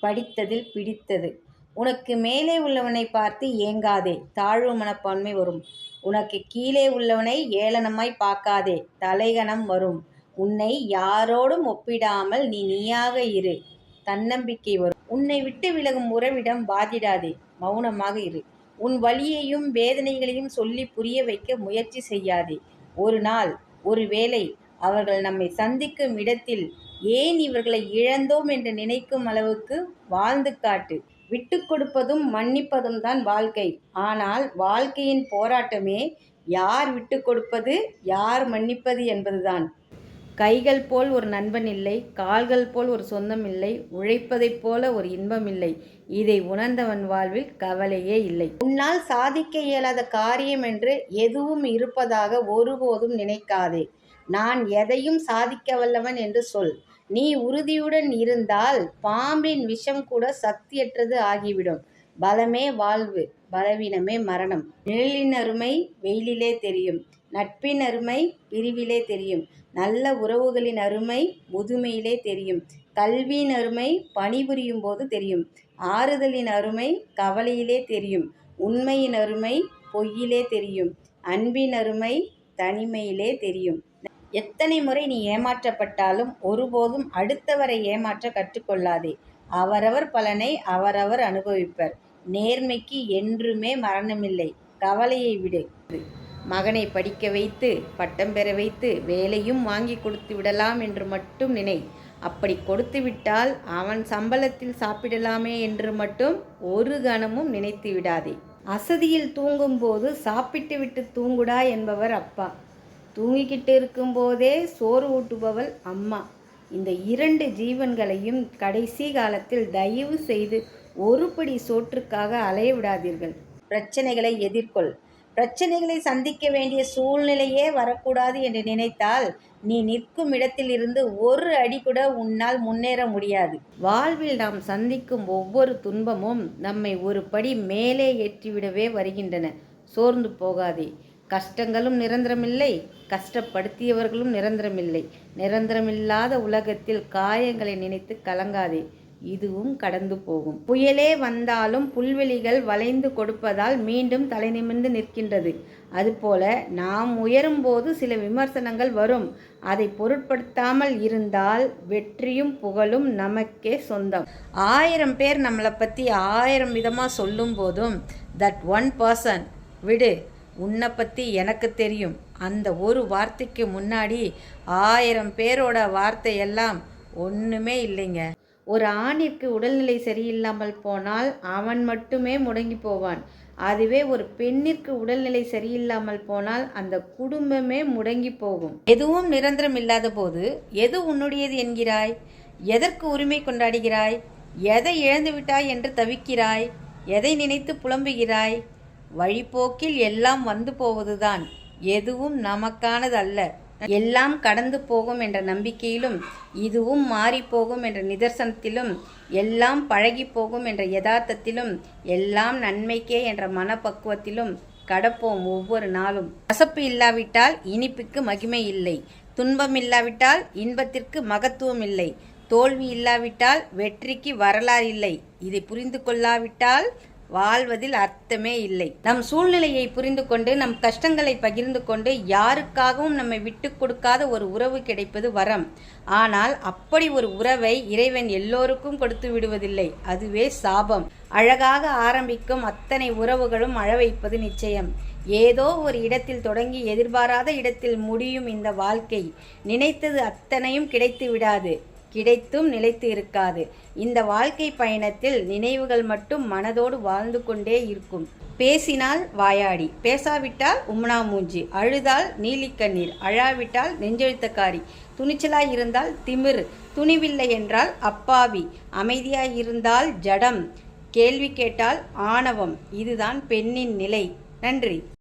படித்ததில் பிடித்தது. உனக்கு மேலே உள்ளவனை பார்த்து ஏங்காதே, தாழ்வு மனப்பான்மை வரும். உனக்கு கீழே உள்ளவனை ஏளனமாய் பார்க்காதே, தலைகனம் வரும். உன்னை யாரோடும் ஒப்பிடாமல் நீ நீயாக இரு, தன்னம்பிக்கை வரும். உன்னை விட்டு விலகும் உறவிடம் வாதிடாதே, மௌனமாக இரு. உன் வலியையும் வேதனைகளையும் சொல்லி புரிய வைக்க முயற்சி செய்யாதே. ஒரு நாள், ஒரு வேளை அவர்கள் நம்மை சந்திக்கும் இடத்தில் ஏன் இவர்களை இழந்தோம் என்று நினைக்கும் அளவுக்கு வாழ்ந்து காட்டு. விட்டு கொடுப்பதும் மன்னிப்பதும் தான் வாழ்க்கை. ஆனால் வாழ்க்கையின் போராட்டமே யார் விட்டு கொடுப்பது, யார் மன்னிப்பது என்பதுதான். கைகள் போல் ஒரு நண்பன் இல்லை, கால்கள் போல் ஒரு சொந்தம் இல்லை, உழைப்பதைப் போல ஒரு இன்பம் இல்லை. இதை உணர்ந்தவன் வாழ்வில் கவலையே இல்லை. உன்னால் சாதிக்க இயலாத காரியம் என்று எதுவும் இருப்பதாக ஒருபோதும் நினைக்காதே. நான் எதையும் சாதிக்க வல்லவன் என்று சொல். நீ உறுதியுடன் இருந்தால் பாம்பின் விஷம் கூட சக்தியற்றது ஆகிவிடும். பலமே வாழ்வு, பலவீனமே மரணம். நிழலின் அருமை வெயிலிலே தெரியும், நட்பின் அருமை பிரிவிலே தெரியும், நல்ல உறவுகளின் அருமை முதுமையிலே தெரியும், கல்வியின் அருமை பணிபுரியும் போது தெரியும், ஆறுதலின் அருமை கவலையிலே தெரியும், உண்மையின் அருமை பொய்யிலே தெரியும், அன்பின் அருமை தனிமையிலே தெரியும். எத்தனை முறை நீ ஏமாற்றப்பட்டாலும் ஒருபோதும் அடுத்தவரை ஏமாற்ற கற்றுக்கொள்ளாதே. அவரவர் பலனை அவரவர் அனுபவிப்பர். நேர்மைக்கு என்றுமே மரணமில்லை. கவலையை விடு. மகனை படிக்க வைத்து பட்டம் பெற வைத்து வேலையும் வாங்கி கொடுத்து விடலாம் என்று மட்டும் நினை. அப்படி கொடுத்து விட்டால் அவன் சம்பளத்தில் சாப்பிடலாமே என்று மட்டும் ஒரு கணமும் நினைத்து விடாதே. அசதியில் தூங்கும்போது சாப்பிட்டு விட்டு தூங்குடா என்பவர் அப்பா. தூங்கிக்கிட்டு இருக்கும்போதே சோறு ஊட்டுபவள் அம்மா. இந்த 2 ஜீவன்களையும் கடைசி காலத்தில் தயவு செய்து ஒரு படி சோற்றுக்காக அலைய விடாதீர்கள். பிரச்சனைகளை எதிர்கொள். பிரச்சனைகளை சந்திக்க வேண்டிய சூழ்நிலையே வரக்கூடாது என்று நினைத்தால் நீ நிற்கும் இடத்தில் இருந்து ஒரு அடி கூட உன்னால் முன்னேற முடியாது. வாழ்வில் நாம் சந்திக்கும் ஒவ்வொரு துன்பமும் நம்மை ஒரு படி மேலே ஏற்றிவிடவே வருகின்றன. சோர்ந்து போகாதே. கஷ்டங்களும் நிரந்தரமில்லை, கஷ்டப்படுத்தியவர்களும் நிரந்தரமில்லை. நிரந்தரமில்லாத உலகத்தில் காயங்களை நினைத்து கலங்காதே, இதுவும் கடந்து போகும். புயலே வந்தாலும் புல்வெளிகள் வளைந்து கொடுப்பதால் மீண்டும் தலை நிமிர்ந்து நிற்கின்றது. அதுபோல நாம் உயரும்போது சில விமர்சனங்கள் வரும். அதை பொருட்படுத்தாமல் இருந்தால் வெற்றியும் புகழும் நமக்கே சொந்தம். 1000 பேர் நம்மளை பற்றி 1000 விதமாக சொல்லும் போதும் தட் ஒன் பர்சன் விடு, உன்னை பற்றி எனக்கு தெரியும். அந்த ஒரு வார்த்தைக்கு முன்னாடி 1000 பேரோட வார்த்தையெல்லாம் ஒன்றுமே இல்லைங்க. ஒரு ஆணிற்கு உடல்நிலை சரியில்லாமல் போனால் அவன் மட்டுமே முடங்கி போவான். அதுவே ஒரு பெண்ணிற்கு உடல்நிலை சரியில்லாமல் போனால் அந்த குடும்பமே முடங்கி போகும். எதுவும் நிரந்தரம் இல்லாத போது எது உன்னுடையது என்கிறாய்? எதற்கு உரிமை கொண்டாடுகிறாய்? எதை இழந்துவிட்டாய் என்று தவிக்கிறாய்? எதை நினைத்து புலம்புகிறாய்? வழிபோக்கில் எல்லாம் வந்து போவதுதான். எதுவும் நமக்கானது அல்ல. எல்லாம் கடந்து போகும் என்ற நம்பிக்கையிலும், இதுவும் மாறிப்போகும் என்ற நிதர்சனத்திலும், எல்லாம் பழகி போகும் என்ற யதார்த்தத்திலும், எல்லாம் நன்மைக்கே என்ற மனப்பக்குவத்திலும் கடப்போம் ஒவ்வொரு நாளும். கசப்பு இல்லாவிட்டால் இனிப்புக்கு மகிமை இல்லை. துன்பம் இல்லாவிட்டால் இன்பத்திற்கு மகத்துவம் இல்லை. தோல்வி இல்லாவிட்டால் வெற்றிக்கு வரலாறு இல்லை. இதை புரிந்து கொள்ளாவிட்டால் வாழ்வதில் அர்த்தமே இல்லை. நம் சூழ்நிலையை புரிந்து கொண்டு நம் கஷ்டங்களை பகிர்ந்து கொண்டு யாருக்காகவும் நம்மை விட்டு கொடுக்காத ஒரு உறவு கிடைப்பது வரம். ஆனால் அப்படி ஒரு உறவை இறைவன் எல்லோருக்கும் கொடுத்து விடுவதில்லை. அதுவே சாபம். அழகாக ஆரம்பிக்கும் அத்தனை உறவுகளும் அழ வைப்பது நிச்சயம். ஏதோ ஒரு இடத்தில் தொடங்கி எதிர்பாராத இடத்தில் முடியும் இந்த வாழ்க்கை. நினைத்தது அத்தனையும் கிடைத்து விடாது, கிடைத்தும் நிலைத்து இருக்காது. இந்த வாழ்க்கை பயணத்தில் நினைவுகள் மட்டும் மனதோடு வாழ்ந்து கொண்டே இருக்கும். பேசினால் வாயாடி, பேசாவிட்டால் உம்னா மூஞ்சி, அழுதால் நீலிக்கண்ணீர், அழாவிட்டால் நெஞ்செழுத்தக்காரி, துணிச்சலாய் இருந்தால் திமிர், துணிவில்லை என்றால் அப்பாவி, அமைதியாய் இருந்தால் ஜடம், கேள்வி கேட்டால் ஆணவம். இதுதான் பெண்ணின் நிலை. நன்றி.